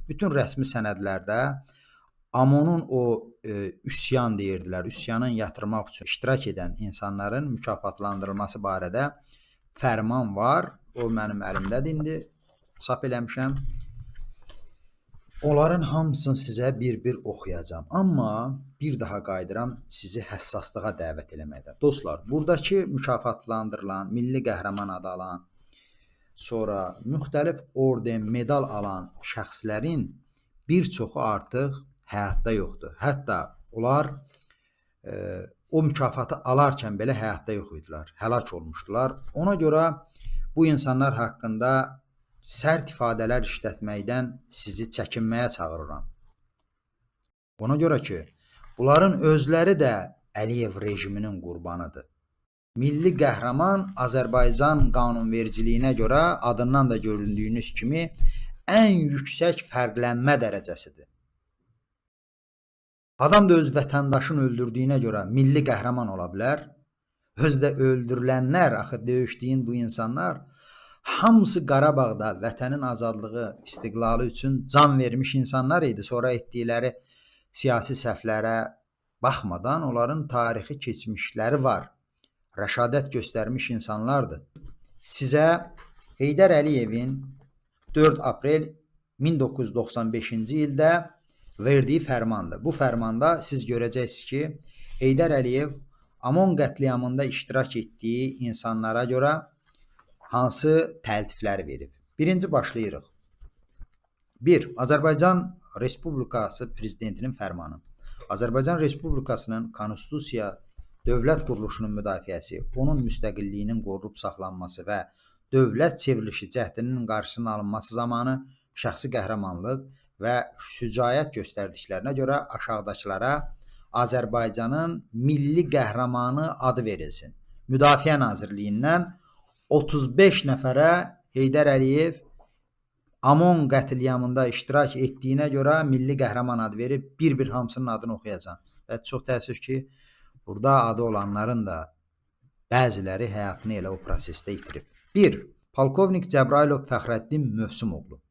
Bütün rəsmi sənədlərdə AMON-un o üsyan deyirdilər, üsyanın yatırmaq üçün iştirak edən insanların mükafatlandırılması barədə fərman var. O mənim əlimdədir indi, çap eləmişəm. Onların hamısını sizə bir-bir oxuyacağam. Amma bir daha qayıdıram sizi həssaslığa dəvət eləməkdə. Dostlar, buradakı mükafatlandırılan, milli qəhrəman adı alan, sonra müxtəlif orden, medal alan şəxslərin bir çoxu artıq həyatda yoxdur. Hətta onlar o mükafatı alarkən belə həyatda yox idilər, həlak olmuşdular. Ona görə bu insanlar haqqında sərt ifadələr işlətməkdən sizi çəkinməyə çağırıram. Ona görə ki, bunların özləri də Əliyev rejiminin qurbanıdır. Milli qəhrəman Azərbaycan qanunvericiliyinə görə adından da göründüyünüz kimi ən yüksək fərqlənmə dərəcəsidir. Adam da öz vətəndaşını öldürdüyünə görə milli qəhrəman ola bilər. Özdə öldürülənlər, axı döyüşdüyün bu insanlar hamısı Qarabağda vətənin azadlığı, istiqlalı üçün can vermiş insanlar idi. Sonra etdikləri siyasi səhvlərə baxmadan onların tarixi keçmişləri var. Rəşadət göstərmiş insanlardır. Sizə Heydər Əliyevin 4 aprel 1995-ci ildə verdiyi fərmandır. Bu fərmanda siz görəcəksiniz ki, Heydər Əliyev AMON qətliamında iştirak etdiyi insanlara görə hansı təltifləri verib. Birinci başlayırıq. 1. Azərbaycan Respublikası Prezidentinin fərmanı. Azərbaycan Respublikasının konstitusiya, dövlət quruluşunun müdafiəsi, onun müstəqilliyinin qorunub saxlanması və dövlət çevrilişi cəhdinin qarşısının alınması zamanı şəxsi qəhrəmanlıq və şücaət göstərdiklərinə görə aşağıdakılara Azərbaycanın milli qəhrəmanı adı verilsin. Müdafiə Nazirliyindən 35 nəfərə Heydər Əliyev AMON qətliamında iştirak etdiyinə görə milli qəhrəman adı verib, bir-bir hamısının adını oxuyacağım. Və çox təəssüf ki, burada adı olanların da bəziləri həyatını elə o prosesdə itirib. 1. Polkovnik Cəbrayılov Fəxrəddin Mövsümoğlu.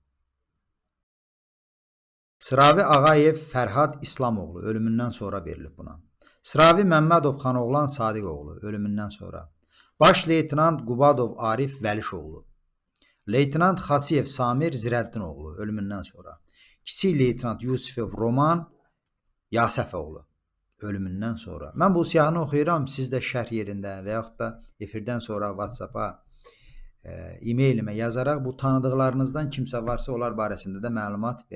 Sıravi Ağayev Fərhad İslamoğlu ölümündən sonra verilib buna. Sıravi Məmmədov Xanoğlan Sadiqoğlu ölümündən sonra. Baş leytenant Qubadov Arif Vəlişoğlu. Leytenant Xasiyev Samir Zirəddinoğlu ölümündən sonra. Kiçik leytenant Yusifov Roman Yasəfoğlu ölümündən sonra. Mən bu siyahını oxuyuram, siz də şərh yerində və yaxud da efirdən sonra WhatsApp-a, e-mailimə yazaraq bu tanıdıqlarınızdan kimsə varsa onlar barəsində də məlumat verin.